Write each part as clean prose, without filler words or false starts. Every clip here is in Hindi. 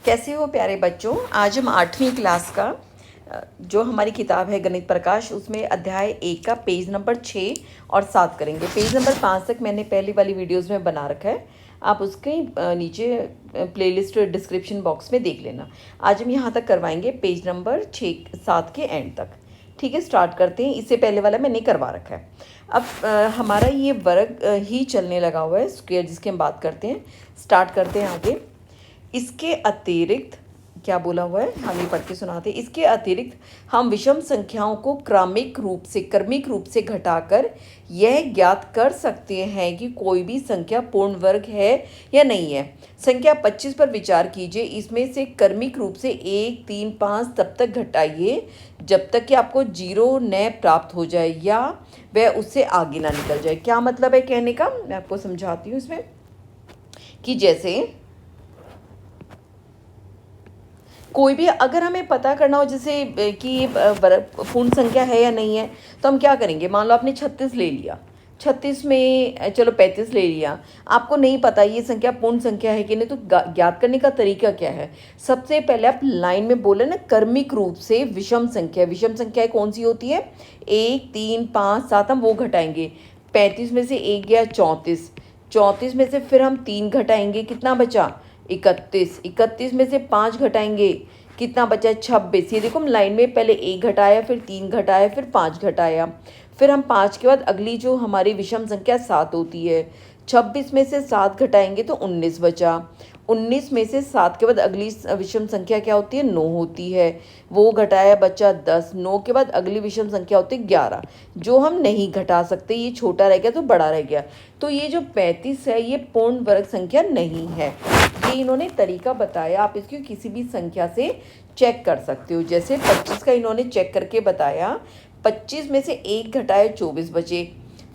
कैसे हो प्यारे बच्चों। आज हम 8वीं क्लास का जो हमारी किताब है गणित प्रकाश, उसमें अध्याय 1 का पेज नंबर 6 और 7 करेंगे। पेज नंबर 5 तक मैंने पहली वाली वीडियोस में बना रखा है, आप उसके नीचे प्लेलिस्ट डिस्क्रिप्शन बॉक्स में देख लेना। आज हम यहाँ तक करवाएंगे पेज नंबर 6-7 के एंड तक। ठीक है, स्टार्ट करते हैं। इससे पहले वाला मैंने करवा रखा है। अब हमारा ये वर्ग ही चलने लगा हुआ है, स्क्वायर जिसकी हम बात करते हैं। स्टार्ट करते हैं आगे। इसके अतिरिक्त क्या बोला हुआ है, हम ये पढ़ के सुनाते हैं। इसके अतिरिक्त हम विषम संख्याओं को क्रमिक रूप से घटाकर यह ज्ञात कर सकते हैं कि कोई भी संख्या पूर्ण वर्ग है या नहीं है। संख्या 25 पर विचार कीजिए। इसमें से क्रमिक रूप से 1, 3, 5 तब तक घटाइए जब तक कि आपको 0 न प्राप्त हो जाए या वह उससे आगे ना निकल जाए। क्या मतलब है कहने का, मैं आपको समझाती हूँ इसमें। कि जैसे कोई भी अगर हमें पता करना हो जैसे कि ये पूर्ण संख्या है या नहीं है, तो हम क्या करेंगे। मान लो आपने 36 ले लिया, 36 में चलो 35 ले लिया, आपको नहीं पता ये संख्या पूर्ण संख्या है कि नहीं, तो ज्ञात करने का तरीका क्या है। सबसे पहले आप लाइन में बोले ना, क्रमिक रूप से विषम संख्या। विषम संख्या कौन सी होती है, 1, 3, 5, 7, हम वो घटाएंगे। 35 में से 1 गया 34, 34 में से फिर हम 3 घटाएंगे, कितना बचा 31, 31 में से 5 घटाएंगे, कितना बचा 26। ये देखो हम लाइन में पहले 1 घटाया, फिर 3 घटाया, फिर 5 घटाया, फिर हम 5 के बाद अगली जो हमारी विषम संख्या 7 होती है। 26 में से 7 घटाएंगे तो 19 बचा। 19 में से 7 के बाद अगली विषम संख्या क्या होती है, 9 होती है, वो घटाया बचा 10। 9 के बाद अगली विषम संख्या होती है 11, जो हम नहीं घटा सकते, ये छोटा रह गया तो बड़ा रह गया। तो ये जो 35 है ये पूर्ण वर्ग संख्या नहीं है। ये इन्होंने तरीका बताया, आप इसकी किसी भी संख्या से चेक कर सकते हो। जैसे 25 का इन्होंने चेक करके बताया, 25 में से 1 घटाया 24 बचे।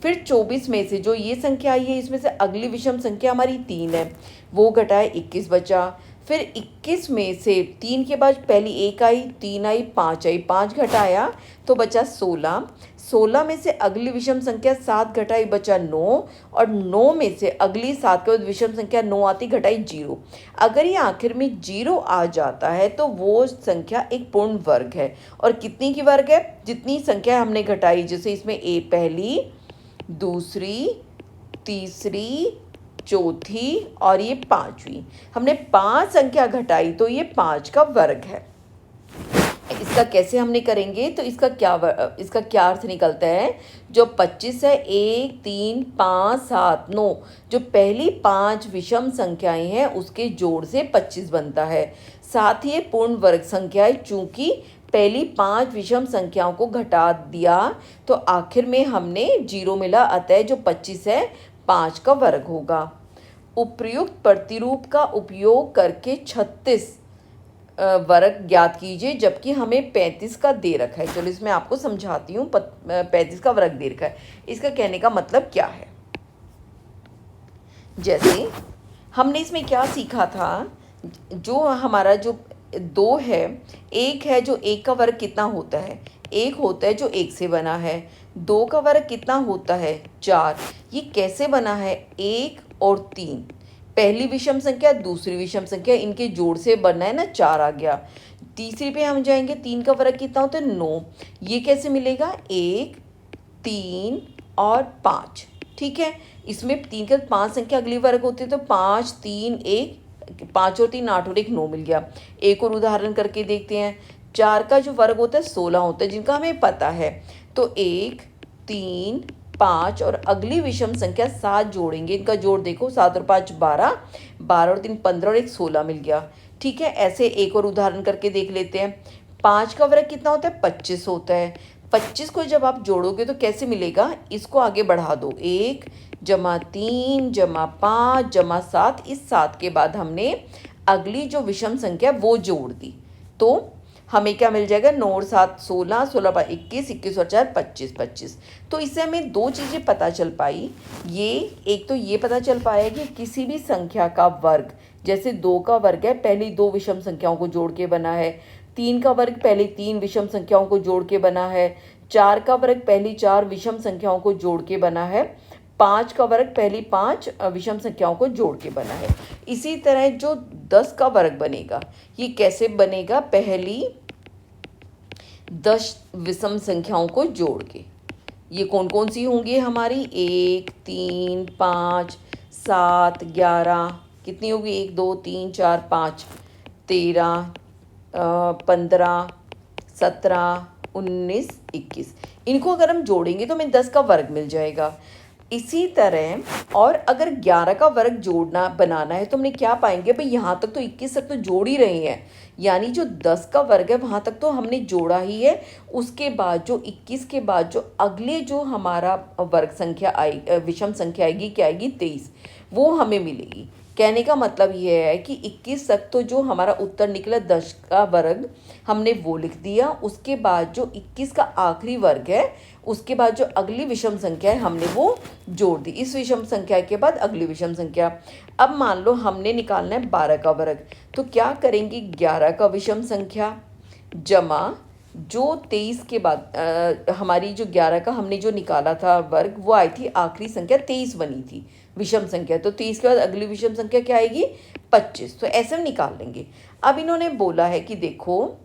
फिर 24 में से जो ये संख्या आई है, इसमें से अगली विषम संख्या हमारी 3 है, वो घटाया 21 बचा। फिर 21 में से 3 के बाद पहली 1 आई, 3 आई, 5 आई, 5 घटाया तो बचा 16। 16 में से अगली विषम संख्या 7 घटाई, बचा 9। और 9 में से अगली 7 के बाद विषम संख्या 9 आती, घटाई 0। अगर ये आखिर में 0 आ जाता है तो वो संख्या एक पूर्ण वर्ग है। और कितनी की वर्ग है, जितनी संख्या हमने घटाई। जैसे इसमें पहली, दूसरी, तीसरी, चौथी और ये 5वीं, हमने 5 संख्या घटाई तो ये 5 का वर्ग है। इसका कैसे हमने करेंगे, तो इसका क्या अर्थ निकलता है। जो 25 है, 1, 3, 5, 7, 9, जो पहली 5 विषम संख्याएं हैं उसके जोड़ से 25 बनता है। साथ ही पूर्ण वर्ग संख्या है, चूंकि पहली 5 विषम संख्याओं को घटा दिया तो आखिर में हमने 0 मिला, अतः जो 25 है 5 का वर्ग होगा। उपर्युक्त प्रतिरूप का उपयोग करके 36 वर्ग ज्ञात कीजिए, जबकि हमें 35 का दे रखा है। चलो इसमें आपको समझाती हूँ। 35 का वर्ग दे रखा है, इसका कहने का मतलब क्या है। जैसे हमने इसमें क्या सीखा था, जो हमारा जो 2 है, 1 है, जो 1 का वर्ग कितना होता है, 1 होता है जो 1 से बना है। 2 का वर्ग कितना होता है, 4। ये कैसे बना है, 1 और 3, पहली विषम संख्या दूसरी विषम संख्या, इनके जोड़ से बना है ना, 4 आ गया। तीसरी पे हम जाएंगे, 3 का वर्ग कितना होता है, 9। ये कैसे मिलेगा, 1, 3 और 5। ठीक है, इसमें 3 के 5 संख्या अगली वर्ग होती है, तो 5, 3, 1, 5 और 3 8 और 1 9 मिल गया। एक और उदाहरण करके देखते हैं। 4 का जो वर्ग होता है 16 होता है, जिनका हमें पता है। तो 1, 3, 5 और अगली विषम संख्या 7 जोड़ेंगे, इनका जोड़ देखो, 7 और 5 12, 12 और 3 15 और 1 16 मिल गया। ठीक है, ऐसे एक और उदाहरण करके देख लेते हैं। 5 का वर्ग कितना होता है, 25 होता है। 25 को जब आप जोड़ोगे तो कैसे मिलेगा, इसको आगे बढ़ा दो, 1 जमा 3 जमा 5 जमा 7। इस 7 के बाद हमने अगली जो विषम संख्या वो जोड़ दी, तो हमें क्या मिल जाएगा, 9 और 7 16, 16 बाय 21, 21 और 4 25, 25। तो इससे हमें 2 चीज़ें पता चल पाई। ये एक तो ये पता चल पाया कि किसी भी संख्या का वर्ग, जैसे 2 का वर्ग है, पहली 2 विषम संख्याओं को जोड़ के बना है। 3 का वर्ग पहली 3 विषम संख्याओं को जोड़ के बना है। 4 का वर्ग पहली 4 विषम संख्याओं को जोड़ के बना है। 5 का वर्ग पहली 5 विषम संख्याओं को जोड़ के बना है। इसी तरह जो 10 का वर्ग बनेगा ये कैसे बनेगा, पहली 10 विषम संख्याओं को जोड़ के। ये कौन कौन सी होंगी हमारी, 1 3 5 7 11, कितनी होगी 1 2 3 4 5 13 15 17 19 21। इनको अगर हम जोड़ेंगे तो हमें 10 का वर्ग मिल जाएगा। इसी तरह और अगर 11 का वर्ग जोड़ना बनाना है तो हमने क्या पाएंगे भाई, यहाँ तक तो 21 तक तो जोड़ ही रहे हैं, यानी जो 10 का वर्ग है वहाँ तक तो हमने जोड़ा ही है। उसके बाद जो 21 के बाद जो अगले जो हमारा वर्ग संख्या आई विषम संख्या आएगी, क्या आएगी 23, वो हमें मिलेगी। कहने का मतलब ये है कि 21 तक तो जो हमारा उत्तर निकला 10 का वर्ग हमने वो लिख दिया। उसके बाद जो 21 का आखिरी वर्ग है उसके बाद जो अगली विषम संख्या है हमने वो जोड़ दी। इस विषम संख्या के बाद अगली विषम संख्या। अब मान लो हमने निकालना है 12 का वर्ग, तो क्या करेंगे, 11 का विषम संख्या जमा जो 23 के बाद हमारी जो 11 का हमने जो निकाला था वर्ग वो आई थी आखिरी संख्या 23 बनी थी विषम संख्या, तो 23 के बाद अगली विषम संख्या क्या आएगी 25। तो ऐसे हम निकाल लेंगे। अब इन्होंने बोला है कि देखो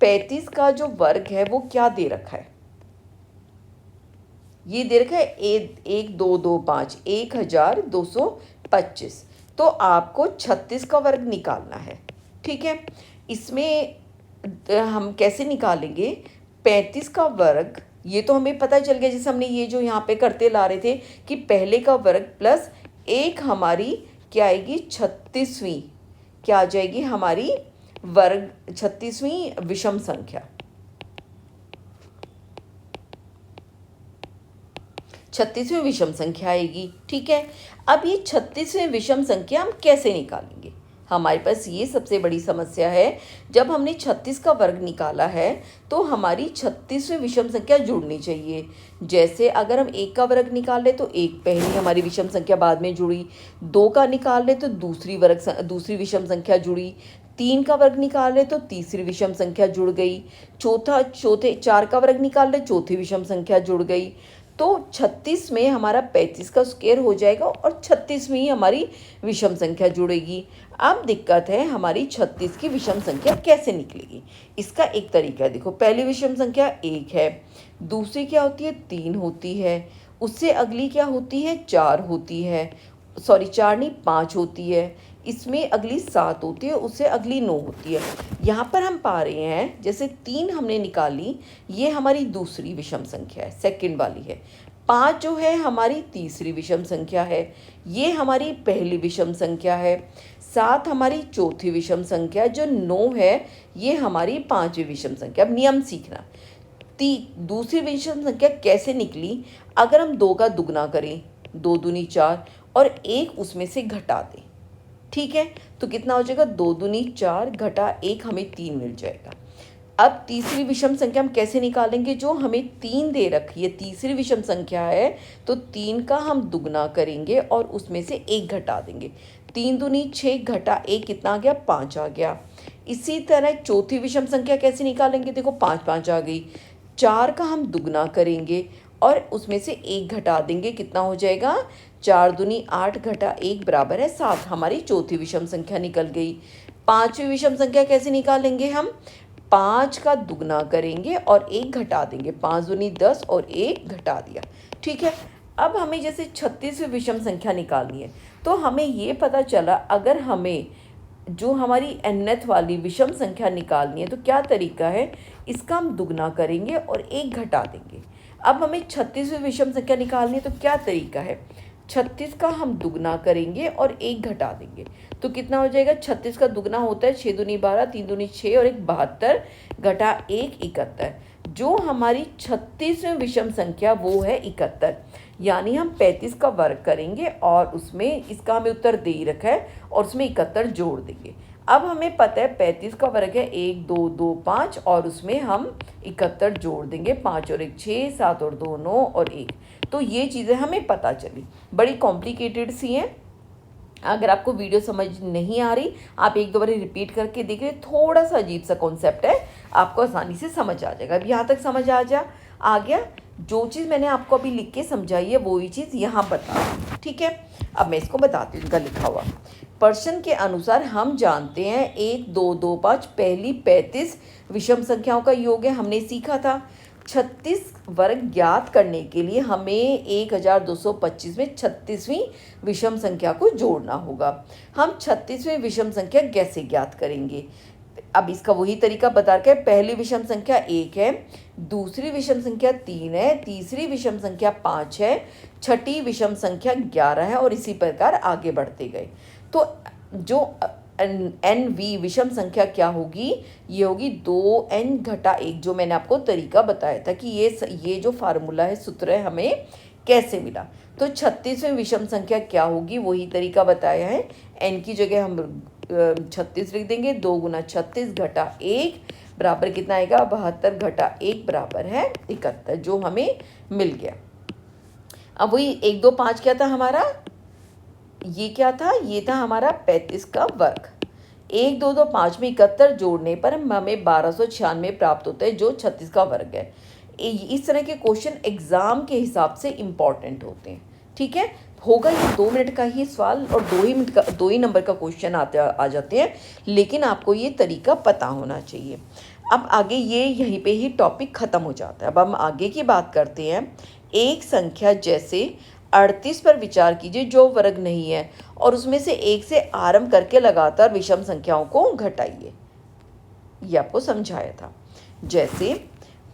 35 का जो वर्ग है वो क्या दे रखा है, ये दे रखा है 1225 1225। तो आपको 36 का वर्ग निकालना है, ठीक है। इसमें हम कैसे निकालेंगे, 35 का वर्ग ये तो हमें पता चल गया, जैसे हमने ये जो यहाँ पे करते ला रहे थे कि पहले का वर्ग प्लस एक हमारी क्या आएगी 36वीं, क्या आ जाएगी हमारी वर्ग 36वीं विषम संख्या, 36वीं विषम संख्या आएगी, ठीक है। अब ये 36वीं विषम संख्या हम कैसे निकालेंगे, हमारे पास ये सबसे बड़ी समस्या है। जब हमने 36 का वर्ग निकाला है तो हमारी 36वीं विषम संख्या जुड़नी चाहिए। जैसे अगर हम 1 का वर्ग निकाल ले तो एक पहली हमारी विषम संख्या बाद में जुड़ी, 2 का निकाल ले तो दूसरी विषम संख्या जुड़ी, 3 का वर्ग निकाल ले तो तीसरी विषम संख्या जुड़ गई, चौथे 4 का वर्ग निकाल ले चौथी विषम संख्या जुड़ गई। तो 36 में हमारा 35 का स्क्वायर हो जाएगा और 36वीं ही हमारी विषम संख्या जुड़ेगी। अब दिक्कत है हमारी 36 की विषम संख्या कैसे निकलेगी। इसका एक तरीका है, देखो पहली विषम संख्या 1 है, दूसरी क्या होती है 3 होती है, उससे अगली क्या होती है 4 होती है, सॉरी 4 नहीं 5 होती है, इसमें अगली 7 होती है, उससे अगली 9 होती है। यहाँ पर हम पा रहे हैं जैसे 3 हमने निकाली, ये हमारी दूसरी विषम संख्या है, सेकंड वाली है। 5 जो है हमारी तीसरी विषम संख्या है, ये हमारी पहली विषम संख्या है। 7 हमारी चौथी विषम संख्या, जो 9 है ये हमारी पांचवी विषम संख्या। अब नियम सीखना, दूसरी विषम संख्या कैसे निकली, अगर हम 2 का दुगना करें 2 दूनी 4 और 1 उसमें से घटा दें, ठीक है, तो कितना हो जाएगा 2 दूनी 4 घटा 1 हमें 3 मिल जाएगा। अब तीसरी विषम संख्या हम कैसे निकालेंगे, जो हमें 3 दे रखी है तीसरी विषम संख्या है, तो 3 का हम दुगना करेंगे और उसमें से 1 घटा देंगे। 3 दूनी 6 घटा 1 कितना आ गया 5 आ गया। इसी तरह चौथी विषम संख्या कैसे निकालेंगे, देखो 5 5 आ गई, 4 का हम दुगना करेंगे और उसमें से 1 घटा देंगे, कितना हो जाएगा 4 दूनी 8 घटा 1 बराबर है 7, हमारी चौथी विषम संख्या निकल गई। पांचवी विषम संख्या कैसे निकालेंगे, हम 5 का दुगना करेंगे और 1 घटा देंगे, 5 दूनी 10 और 1 घटा दिया, ठीक है। अब हमें जैसे 36वीं विषम संख्या निकालनी है, तो हमें ये पता चला अगर हमें जो हमारी nth वाली विषम संख्या निकालनी है तो क्या तरीका है, इसका हम दुगना करेंगे और 1 घटा देंगे। अब हमें 36वीं विषम संख्या निकालनी है तो क्या तरीका है, 36 का हम दुगना करेंगे और 1 घटा देंगे, तो कितना हो जाएगा 36 का दुगना होता है 6 दूनी 12 3 दूनी 6 और 1 72 घटा 1 71। जो हमारी 36वीं विषम संख्या वो है 71, यानी हम 35 का वर्ग करेंगे और उसमें इसका हमें उत्तर दे ही रखा है और उसमें 71 जोड़ देंगे। अब हमें पता है 35 का वर्ग है 1 2 2 5 और उसमें हम 71 जोड़ देंगे, 5 और 1 6 7 और 2 9 और 1। तो ये चीज़ें हमें पता चली, बड़ी कॉम्प्लिकेटेड सी हैं। अगर आपको वीडियो समझ नहीं आ रही आप एक दो बार रिपीट करके देखिए, थोड़ा सा अजीब सा कॉन्सेप्ट है, आपको आसानी से समझ आ जाएगा। अब यहाँ तक समझ आ गया, जो चीज़ मैंने आपको अभी लिख के समझाई है वही चीज़ यहाँ बता दूँ, ठीक है। अब मैं इसको बताती हूँ इनका लिखा हुआ। प्रश्न के अनुसार हम जानते हैं 1 2 2 5 पहली 35 विषम संख्याओं का योग है, हमने सीखा था। 36 वर्ग ज्ञात करने के लिए हमें 1225 में 36वीं विषम संख्या को जोड़ना होगा। हम 36वीं विषम संख्या कैसे ज्ञात करेंगे? अब इसका वही तरीका बता रखा है। पहली विषम संख्या 1 है, दूसरी विषम संख्या 3 है, तीसरी विषम संख्या 5 है, छठी विषम संख्या 11 है और इसी प्रकार आगे बढ़ते गए। तो जो एन वी विषम संख्या क्या होगी? ये होगी 2n घटा 1, जो मैंने आपको तरीका बताया था कि ये जो फार्मूला है, सूत्र है, हमें कैसे मिला। तो 36वीं विषम संख्या क्या होगी? वही तरीका बताया है। n की जगह हम 36 लिख देंगे। 2 गुना 36 घटा 1 बराबर कितना आएगा? 72 घटा 1 बराबर है 71, जो हमें मिल गया। अब वही 1 2 5 क्या था हमारा? ये क्या था? ये था हमारा 35 का वर्ग। 1 2 2 5 में 71 जोड़ने पर हमें 1296 प्राप्त होता है, जो 36 का वर्ग है। इस तरह के क्वेश्चन एग्जाम के हिसाब से इम्पॉर्टेंट होते हैं, ठीक है। होगा ये 2 मिनट का ही सवाल और 2 ही नंबर का क्वेश्चन आ जाते हैं, लेकिन आपको ये तरीका पता होना चाहिए। अब आगे ये यहीं पे ही टॉपिक ख़त्म हो जाता है। अब हम आगे की बात करते हैं। एक संख्या जैसे 38 पर विचार कीजिए जो वर्ग नहीं है, और उसमें से 1 से आरंभ करके लगातार विषम संख्याओं को घटाइए। ये आपको समझाया था। जैसे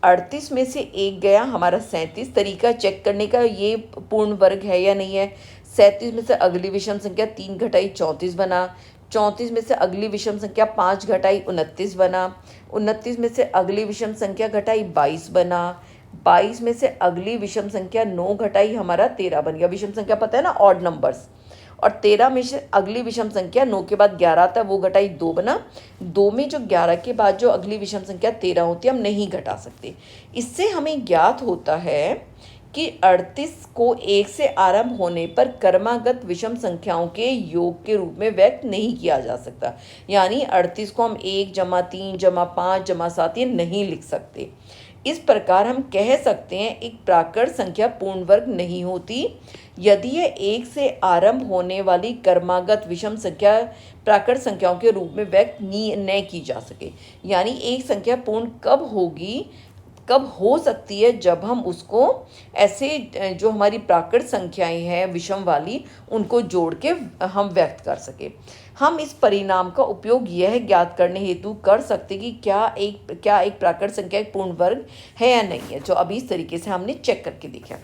38 में से 1 गया हमारा 37। तरीका चेक करने का, ये पूर्ण वर्ग है या नहीं है। 37 में से अगली विषम संख्या 3 घटाई 34 बना। 34 में से अगली विषम संख्या 5 घटाई 29 बना। 29 में से अगली विषम संख्या घटाई 22 बना। 22 में से अगली विषम संख्या 9 घटाई हमारा 13 बन गया। विषम संख्या पता है ना, ऑड नंबर्स। और 13 में से अगली विषम संख्या 9 के बाद 11 आता है, वो घटाई 2 बना। 2 में जो 11 के बाद जो अगली विषम संख्या 13 होती है, हम नहीं घटा सकते। इससे हमें ज्ञात होता है कि 38 को 1 से आरंभ होने पर क्रमागत विषम संख्याओं के योग के रूप में व्यक्त नहीं किया जा सकता। यानी 38 को हम 1 जमा 3 जमा 5 जमा 7 ये नहीं लिख सकते। इस प्रकार हम कह सकते हैं एक प्राकृत संख्या पूर्ण वर्ग नहीं होती यदि यह 1 से आरंभ होने वाली क्रमागत विषम संख्या प्राकृत संख्याओं के रूप में व्यक्त न की जा सके। यानी एक संख्या पूर्ण कब होगी, कब हो सकती है? जब हम उसको ऐसे जो हमारी प्राकृत संख्याएं हैं विषम वाली, उनको जोड़ के हम व्यक्त कर सके। हम इस परिणाम का उपयोग यह ज्ञात करने हेतु कर सकते कि क्या एक प्राकृत संख्या एक पूर्ण वर्ग है या नहीं है, जो अभी इस तरीके से हमने चेक करके देखा।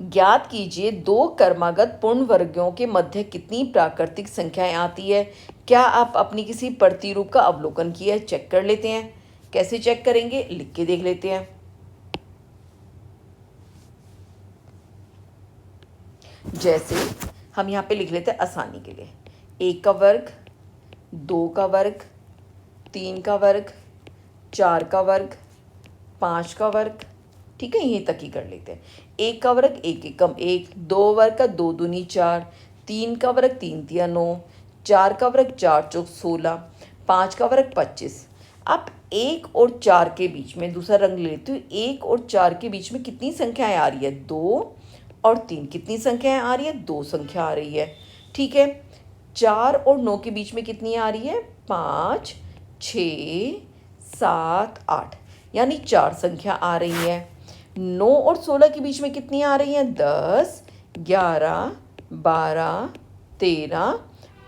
ज्ञात कीजिए 2 क्रमागत पूर्ण वर्गों के मध्य कितनी प्राकृतिक संख्याएं आती है। क्या आप अपनी किसी प्रतिरूप का अवलोकन किया है? चेक कर लेते हैं। कैसे चेक करेंगे? लिख के देख लेते हैं। जैसे हम यहाँ पे लिख लेते हैं आसानी के लिए। 1 का वर्ग, 2 का वर्ग, 3 का वर्ग, 4 का वर्ग, 5 का वर्ग, ठीक है, यहीं तक ही कर लेते हैं। 1 का वर्ग 1 एकम 1, 2 वर्ग का 2 दूनी 4, 3 का वर्ग 3 तिया 9, 4 का वर्ग 4 चौक 16, 5 का वर्ग 25। अब 1 और 4 के बीच में दूसरा रंग ले लेती हूँ। 1 और 4 के बीच में कितनी संख्याएं आ रही है? 2 और 3। कितनी संख्याएं आ रही है? 2 संख्या आ रही है, ठीक है। 4 और 9 के बीच में कितनी आ रही है? 5 6 7 8, यानी 4 संख्या आ रही है। 9 और 16 के बीच में कितनी आ रही हैं? 10 11 12 13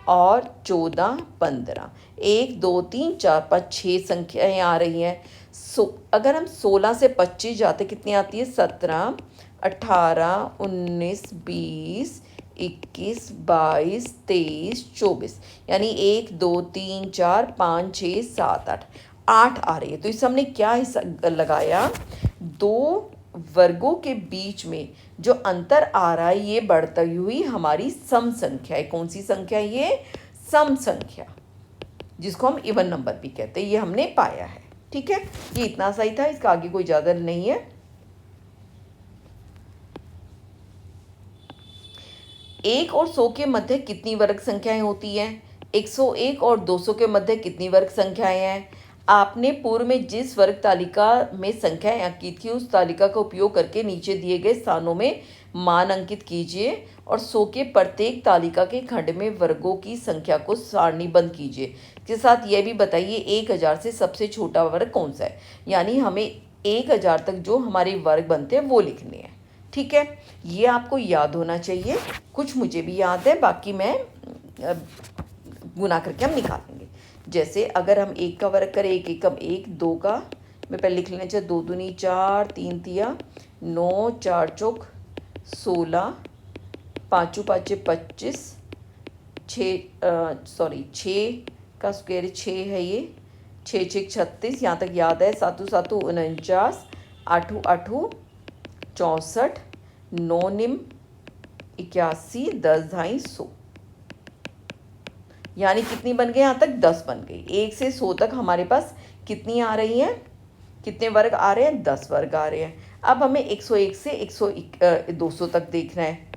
और 14 15। 1 2 3 4 5 6 संख्याएं आ रही हैं। अगर हम 16 से 25 जाते कितनी आती है? 17 18 19 20 21 22 23 24, यानी 1 2 3 4 5 6 7 8 आ रही है। तो इस हमने क्या हिस्सा लगाया? 2 वर्गों के बीच में जो अंतर आ रहा है ये बढ़ती हुई हमारी सम संख्या है। कौन सी संख्या? ये सम संख्या, जिसको हम इवन नंबर भी कहते हैं, ये हमने पाया है, ठीक है। ये इतना सही था, इसका आगे कोई ज़्यादा नहीं है। 1 और 100 के मध्य कितनी वर्ग संख्याएं होती हैं? 101 और 200 के मध्य कितनी वर्ग संख्याएं हैं? आपने पूर्व में जिस वर्ग तालिका में संख्याएं अंकित की उस तालिका का उपयोग करके नीचे दिए गए स्थानों में मान अंकित कीजिए और 100 के प्रत्येक तालिका के खंड में वर्गों की संख्या को सारणीबद्ध कीजिए। इसके साथ यह भी बताइए 1000 से सबसे छोटा वर्ग कौन सा है, यानी हमें 1000 तक जो हमारे वर्ग बनते हैं वो लिखने हैं। ठीक है, ये आपको याद होना चाहिए। कुछ मुझे भी याद है, बाकी मैं गुना करके हम निकालेंगे। जैसे अगर हम 1 का वर्ग करें, 1 एकम 1, 2 का मैं पहले लिख लेना चाहिए, 2 दूनी 4, 3 तिया 9, 4 चौक 16, 5 पाँचे 25, 6 का स्क्वायर 6 है ये, 6 6 36, यहाँ तक याद है, 7 7 49, 8 8 64, 9 निम 81, 10 ढाई 100, यानी कितनी बन गई, यहाँ तक 10 बन गई। 1 से 100 तक हमारे पास कितनी आ रही हैं, कितने वर्ग आ रहे हैं, 10 वर्ग आ रहे हैं। अब हमें 101 से 200 तक देखना है।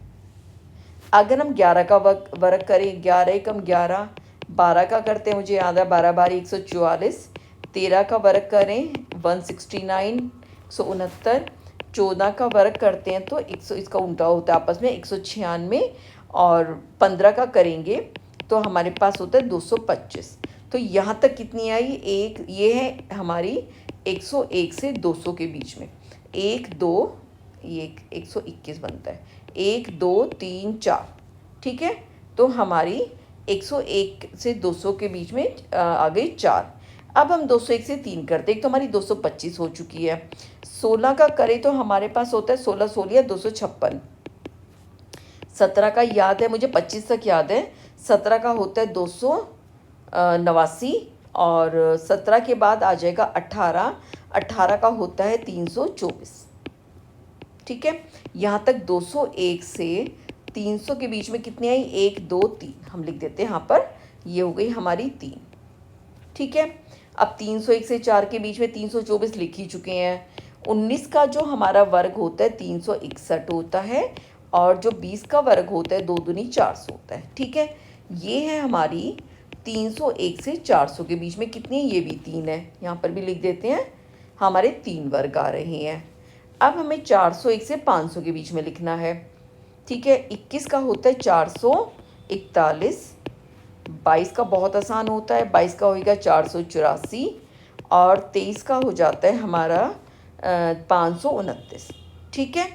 अगर हम 11 का वर्ग करें, 11 एकम 11, 12 का करते हैं, मुझे याद है 12 बारी 144, 13 का वर्ग करें 169, 169, 14 का वर्ग करते हैं तो 100, इसका उल्टा होता है आपस में 196, और 15 का करेंगे तो हमारे पास होता है 225। तो यहाँ तक कितनी आई, एक, ये है हमारी 101 से 200 के बीच में, 1 2, ये 121 बनता है, 1 2 3 4। ठीक है, तो हमारी 101 से 200 के बीच में आ गई 4। अब हम 201 से 3 करते हैं, तो हमारी 225 हो चुकी है। 16 का करें तो हमारे पास होता है 16 16 256। 17 का याद है मुझे, 25 तक याद है, 17 का होता है 289, और 17 के बाद आ जाएगा 18, 18 का होता है 324। ठीक है, यहाँ तक 201 से 300 के बीच में कितनी आई, 1 2 3, हम लिख देते हैं यहाँ पर, ये हो गई हमारी 3। ठीक है, अब 301 से 4 के बीच में 324 लिख ही चुके हैं। 19 का जो हमारा वर्ग होता है 361 होता है, और जो 20 का वर्ग होता है 2 दूनी 400 होता है। ठीक है, ये है हमारी 301 से 400 के बीच में कितनी है, ये भी 3 है, यहाँ पर भी लिख देते हैं, हमारे 3 वर्ग आ रहे हैं। अब हमें 401 से 500 के बीच में लिखना है। ठीक है, 21 का होता है 441, 22 का बहुत आसान होता है, 22 का होगा 484, और 23 का हो जाता है हमारा 529। ठीक है,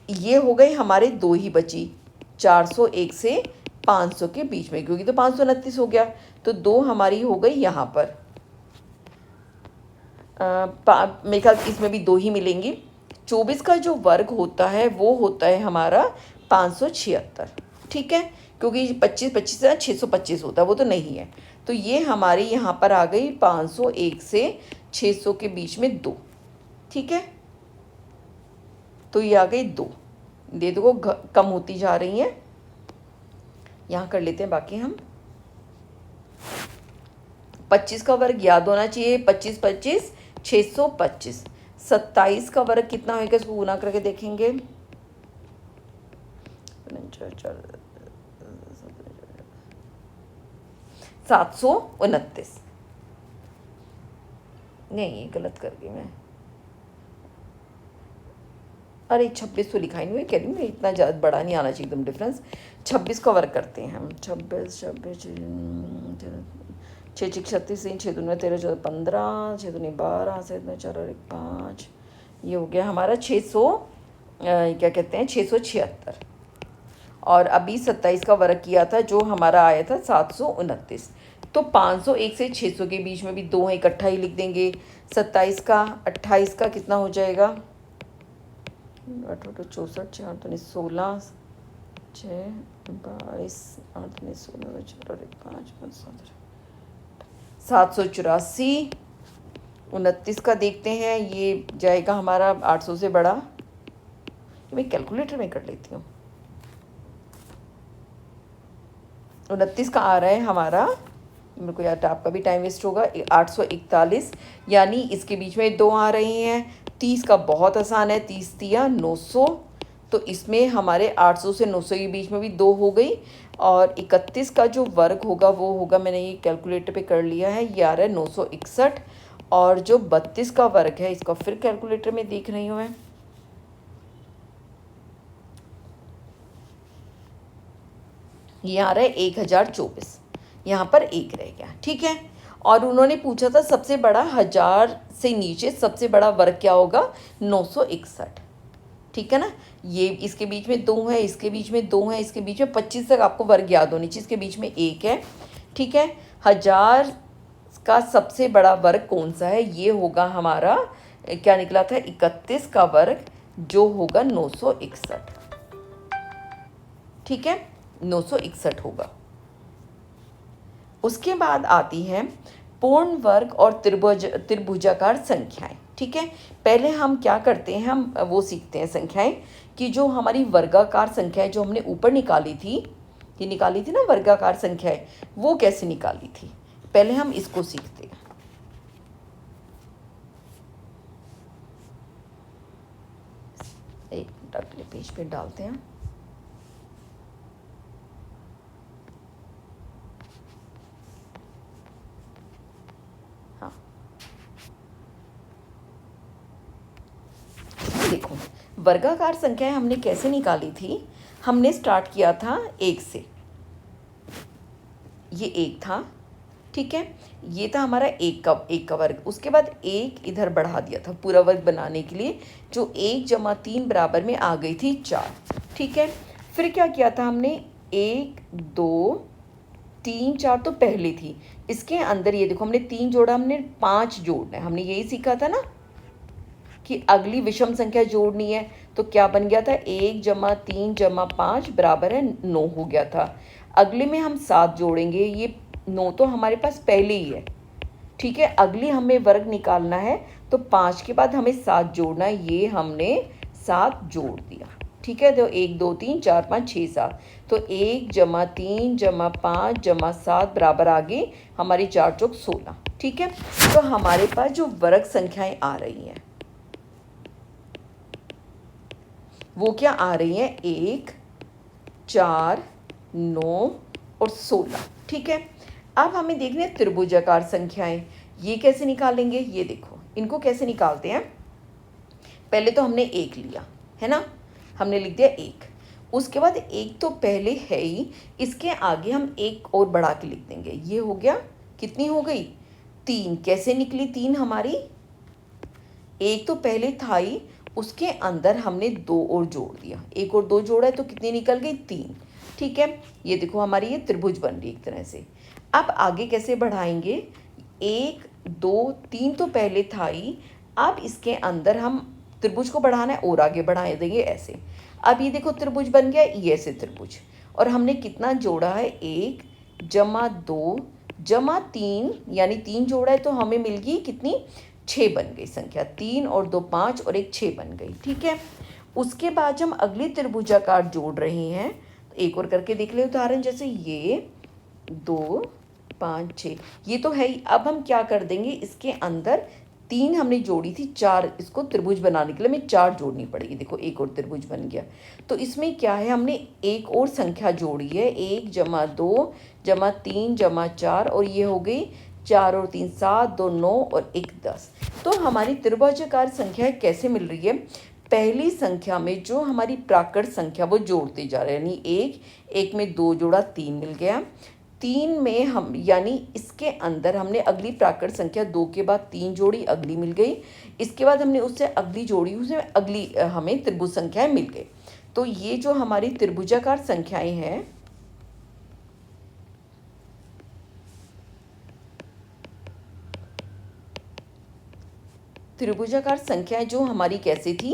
ये हो गई हमारे दो ही बची, 401 से 500 के बीच में, क्योंकि तो 529 हो गया, तो 2 हमारी हो गई यहाँ पर। मेरे ख्याल इसमें भी 2 ही मिलेंगी। 24 का जो वर्ग होता है वो होता है हमारा 576। ठीक है, क्योंकि 25 25 से 625 होता है, वो तो नहीं है, तो ये हमारी यहाँ पर आ गई 501 से 600 के बीच में 2। ठीक है, तो ये आ गई 2, दे दो कम होती जा रही हैं, यहाँ कर लेते हैं बाकी हम। 25 का वर्ग याद होना चाहिए, 25 25 625। 27 का वर्ग कितना होगा, इसको गुना करके देखेंगे, 729। नहीं, ये गलत कर गई मैं, अरे 26 तो लिखा ही नहीं, कह रही हूँ इतना ज़्यादा बड़ा नहीं आना चाहिए एकदम डिफरेंस। 26 का वर्ग करते हैं हम, 26 26 6 6 36 6 2 13 14 15 6 2 12 7 4 और 1 5, ये हो गया हमारा 600 क्या कहते हैं 676। और अभी 27 का वर्ग किया था जो हमारा आया था 729। तो 501 से 600 के बीच में भी 2 हैं, इकट्ठा ही लिख देंगे। 27 का 28 का कितना हो जाएगा, 8 64 6 8 16 6 22 8 16 4 और 1 5 17 784। 29 का देखते हैं, ये जाएगा हमारा 800 से बड़ा, मैं कैलकुलेटर में कर लेती हूँ। 29 का आ रहा है हमारा, मेरे को यार आपका भी टाइम वेस्ट होगा, 841, यानी इसके बीच में 2 आ रही हैं। 30 का बहुत आसान है, 30 तिया 900, तो इसमें हमारे 800 से 900 के बीच में भी 2 हो गई। और 31 का जो वर्ग होगा वो होगा, मैंने ये कैलकुलेटर पे कर लिया है, ये आ रहा है 961। और जो 32 का वर्ग है, इसका फिर कैलकुलेटर में देख रही हूँ मैं, ये आ रहा है 1024। यहाँ पर एक रह गया, ठीक है। और उन्होंने पूछा था सबसे बड़ा 1000 से नीचे सबसे बड़ा वर्ग क्या होगा, 961, ठीक है ना। ये इसके बीच में 2 है, इसके बीच में 2 है, इसके बीच में 25 तक आपको वर्ग याद होनी चाहिए, इसके बीच में 1 है, ठीक है। 1000 का सबसे बड़ा वर्ग कौन सा है, ये होगा हमारा, क्या निकला था, 31 का वर्ग, जो होगा 961, ठीक है, 961 होगा। उसके बाद आती है पूर्ण वर्ग और त्रिभुजाकार संख्याएं, ठीक है। पहले हम क्या करते हैं, हम वो सीखते हैं संख्याएं कि जो हमारी वर्गाकार संख्याएं जो हमने ऊपर निकाली थी, ये निकाली थी ना वर्गाकार संख्याएं, वो कैसे निकाली थी, पहले हम इसको सीखते हैं। एक मिनट अगले पेज पे डालते हैं। हाँ, देखो वर्गाकार संख्याएं हमने कैसे निकाली थी, हमने स्टार्ट किया था 1 से, ये 1 था, ठीक है, ये था हमारा एक का वर्ग। उसके बाद 1 इधर बढ़ा दिया था पूरा वर्ग बनाने के लिए, जो 1 जमा 3 बराबर में आ गई थी 4, ठीक है। फिर क्या किया था हमने, 1 2 3 4 तो पहले थी, इसके अंदर ये देखो हमने 3 जोड़ा, हमने 5 जोड़ना है, हमने यही सीखा था ना कि अगली विषम संख्या जोड़नी है। तो क्या बन गया था, 1 जमा 3 जमा 5 बराबर है 9 हो गया था। अगले में हम 7 जोड़ेंगे, ये 9 तो हमारे पास पहले ही है, ठीक है। अगली हमें वर्ग निकालना है, तो 5 के बाद हमें 7 जोड़ना है, ये हमने 7 जोड़ दिया, ठीक है। तो 1 2 3 4 5 6 7, तो 1 जमा 3 जमा 5 जमा 7 बराबर आ गई हमारी 4 चौक 16, ठीक है। तो हमारे पास जो वर्ग संख्याएं आ रही हैं वो क्या आ रही हैं, 1 4 9 और 16, ठीक है। अब हमें देखना है त्रिभुजाकार संख्याएं, ये कैसे निकालेंगे, ये देखो इनको कैसे निकालते हैं। पहले तो हमने 1 लिया है ना, हमने लिख दिया 1, उसके बाद 1 तो पहले है ही, इसके आगे हम 1 और बढ़ा के लिख देंगे, ये हो गया, कितनी हो गई, 3। कैसे निकली 3 हमारी, 1 तो पहले था ही, उसके अंदर हमने 2 और जोड़ दिया, 1 और 2 जोड़ा है तो कितनी निकल गई, 3, ठीक है। ये देखो हमारी ये त्रिभुज बन रही एक तरह से। अब आगे कैसे बढ़ाएंगे, 1 2 3 तो पहले था ही, अब इसके अंदर हम त्रिभुज को बढ़ाना है और आगे बढ़ा देंगे ऐसे। अब ये देखो त्रिभुज बन गया, ये ऐसे त्रिभुज, और हमने कितना जोड़ा है, 1 जमा 2 जमा 3, यानी 3 जोड़ा है तो हमें मिल गई कितनी, 6 बन गई संख्या, 3 और 2 5 और 1 6 बन गई, ठीक है। उसके बाद हम अगली त्रिभुजाकार जोड़ रहे हैं, तो एक और करके देख ले उदाहरण, जैसे ये 2 5 6, ये तो है ही। अब हम क्या कर देंगे, इसके अंदर 3 हमने जोड़ी थी, 4 इसको त्रिभुज बनाने के लिए हमें 4 जोड़नी पड़ेगी, देखो एक और त्रिभुज बन गया। तो इसमें क्या है, हमने एक और संख्या जोड़ी है, 1 जमा 2 जमा 3 जमा 4, और ये हो गई 4 और 3 7 2 9 और 1 10। तो हमारी त्रिभुजाकार संख्या कैसे मिल रही है, पहली संख्या में जो हमारी प्राकृत संख्या वो जोड़ते जा रहे हैं, यानी 1 में 2 जोड़ा 3 मिल गया, 3 में हम यानी इसके अंदर हमने अगली प्राकृत संख्या 2 के बाद 3 जोड़ी, अगली मिल गई, इसके बाद हमने उससे अगली जोड़ी, उसमें अगली हमें त्रिभुज संख्याएं मिल गई। तो ये जो हमारी त्रिभुजाकार संख्याएं हैं, त्रिभुजाकार संख्याएं जो हमारी कैसी थी,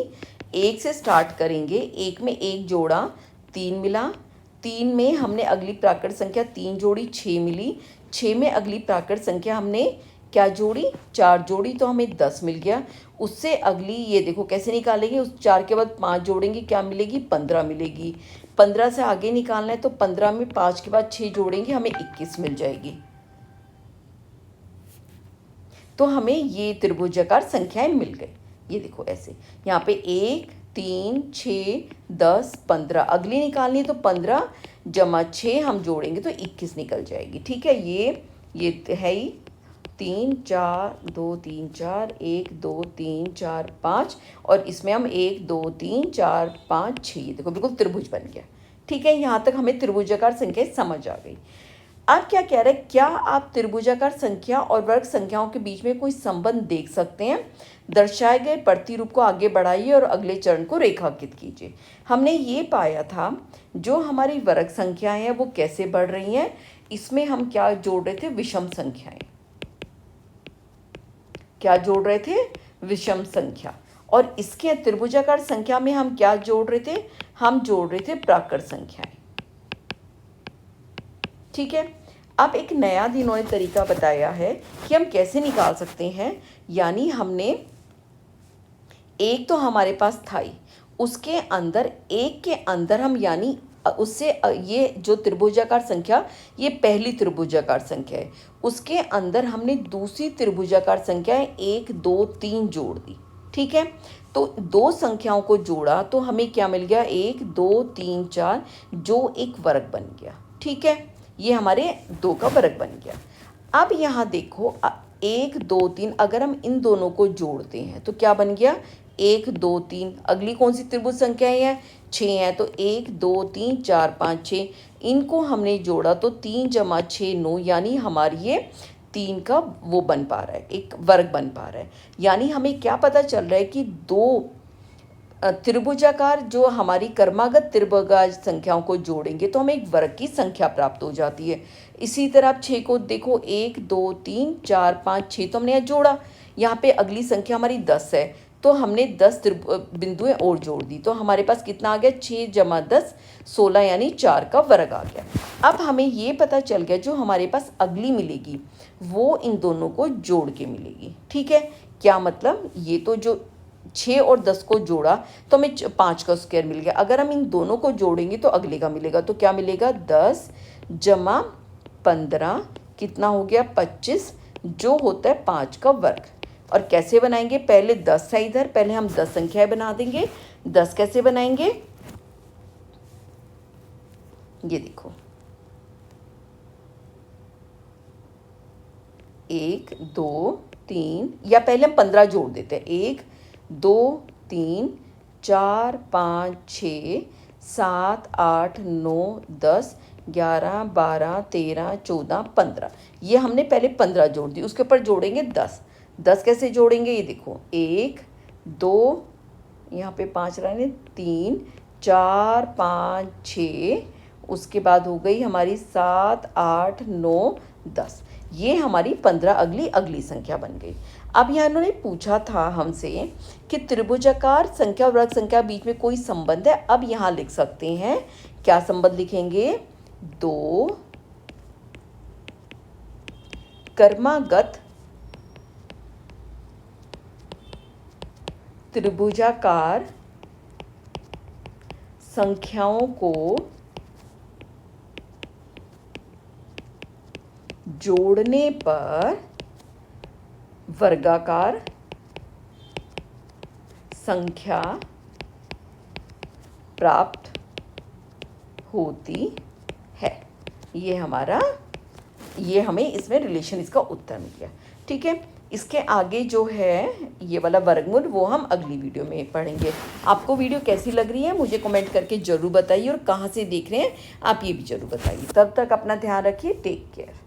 1 से स्टार्ट करेंगे, 1 में 1 जोड़ा 3 मिला, 3 में हमने अगली प्राकृत संख्या 3 जोड़ी 6 मिली, 6 में अगली प्राकृत संख्या हमने क्या जोड़ी, 4 जोड़ी, तो हमें 10 मिल गया। उससे अगली ये देखो कैसे निकालेंगे, उस 4 के बाद 5 जोड़ेंगे, क्या मिलेगी, 15 मिलेगी। 15 से आगे निकालना है तो 15 में 5 के बाद 6 जोड़ेंगे, हमें 21 मिल जाएगी। तो हमें ये त्रिभुजाकार संख्याएं मिल गई, ये देखो ऐसे, यहाँ पे 1 3, 6, 10, 15, अगली निकालनी है तो 15 जमा 6 हम जोड़ेंगे तो 21 निकल जाएगी। ठीक है, ये है ही 3, 4, 2, 3, 4, 1, 2, 3, 4, 5 और इसमें हम 1, 2, 3, 4, 5, 6, ये देखो बिल्कुल त्रिभुज बन गया। ठीक है, यहाँ तक हमें त्रिभुजाकार संख्या समझ आ गई। अब क्या कह रहे हैं, क्या आप त्रिभुजाकार संख्या और वर्ग संख्याओं के बीच में कोई संबंध देख सकते हैं? दर्शाए गए प्रतिरूप को आगे बढ़ाइए और अगले चरण को रेखांकित कीजिए। हमने ये पाया था जो हमारी वर्ग संख्याएं हैं वो कैसे बढ़ रही हैं, इसमें हम क्या जोड़ रहे थे, विषम संख्याएं। क्या जोड़ रहे थे, विषम संख्या। और इसके त्रिभुजाकार संख्या में हम क्या जोड़ रहे थे, हम जोड़ रहे थे प्राकृत संख्याएं। ठीक है, अब एक नया इन्होंने तरीका बताया है कि हम कैसे निकाल सकते हैं। यानी हमने एक तो हमारे पास था ही, उसके अंदर एक के अंदर हम यानी उससे ये जो त्रिभुजाकार संख्या ये पहली त्रिभुजाकार संख्या है, उसके अंदर हमने दूसरी त्रिभुजाकार संख्या 1, 2, 3 जोड़ दी। ठीक है, तो दो संख्याओं को जोड़ा तो हमें क्या मिल गया, 1, 2, 3, 4 जो एक वर्ग बन गया। ठीक है, ये हमारे 2 का वर्ग बन गया। अब यहाँ देखो 1, 2, 3 अगर हम इन दोनों को जोड़ते हैं तो क्या बन गया, 1, 2, 3। अगली कौन सी त्रिभुज संख्या है, 6 है, तो 1, 2, 3, 4, 5, 6 इनको हमने जोड़ा तो 3 जमा 6 9, यानी हमारी ये 3 का वो बन पा रहा है, एक वर्ग बन पा रहा है। यानी हमें क्या पता चल रहा है कि दो त्रिभुजाकार जो हमारी क्रमागत त्रिभुजाकार संख्याओं को जोड़ेंगे तो हमें एक वर्ग की संख्या प्राप्त हो जाती है। इसी तरह आप 6 को देखो, 1, 2, 3, 4, 5, 6 तो हमने यहाँ जोड़ा। यहाँ पे अगली संख्या हमारी 10 है तो हमने 10 बिंदुएं और जोड़ दी तो हमारे पास कितना आ गया, 6 जमा 10 16, यानी 4 का वर्ग आ गया। अब हमें ये पता चल गया जो हमारे पास अगली मिलेगी वो इन दोनों को जोड़ के मिलेगी। ठीक है, क्या मतलब, ये तो जो 6 और 10 को जोड़ा तो हमें 5 का स्क्वायर मिल गया। अगर हम इन दोनों को जोड़ेंगे तो अगले का मिलेगा, तो क्या मिलेगा, 10 जमा 15 कितना हो गया, 25 जो होता है 5 का वर्ग। और कैसे बनाएंगे, पहले 10 है इधर, पहले हम 10 संख्याएं बना देंगे। 10 कैसे बनाएंगे, ये देखो 1, 2, 3 या पहले हम 15 जोड़ देते हैं, 1, 2, 3, 4, 5, 6, 7, 8, 9, 10, 11, 12, 13, 14, 15। ये हमने पहले 15 जोड़ दी, उसके ऊपर जोड़ेंगे 10। 10 कैसे जोड़ेंगे, ये देखो 1, 2, यहाँ पे 5 रहने, 3, 4, 5, 6, उसके बाद हो गई हमारी 7, 8, 9, 10। ये हमारी 15 अगली संख्या बन गई। अब यहाँ इन्होंने पूछा था हमसे कि त्रिभुजाकार संख्या और वर्ग संख्या बीच में कोई संबंध है। अब यहाँ लिख सकते हैं, क्या संबंध लिखेंगे, 2 क्रमागत त्रिभुजाकार संख्याओं को जोड़ने पर वर्गाकार संख्या प्राप्त होती है। ये हमें इसमें रिलेशन, इसका उत्तर मिल गया। ठीक है, इसके आगे जो है ये वाला वर्गमूल वो हम अगली वीडियो में पढ़ेंगे। आपको वीडियो कैसी लग रही है मुझे कमेंट करके ज़रूर बताइए, और कहाँ से देख रहे हैं आप ये भी ज़रूर बताइए। तब तक अपना ध्यान रखिए, टेक केयर।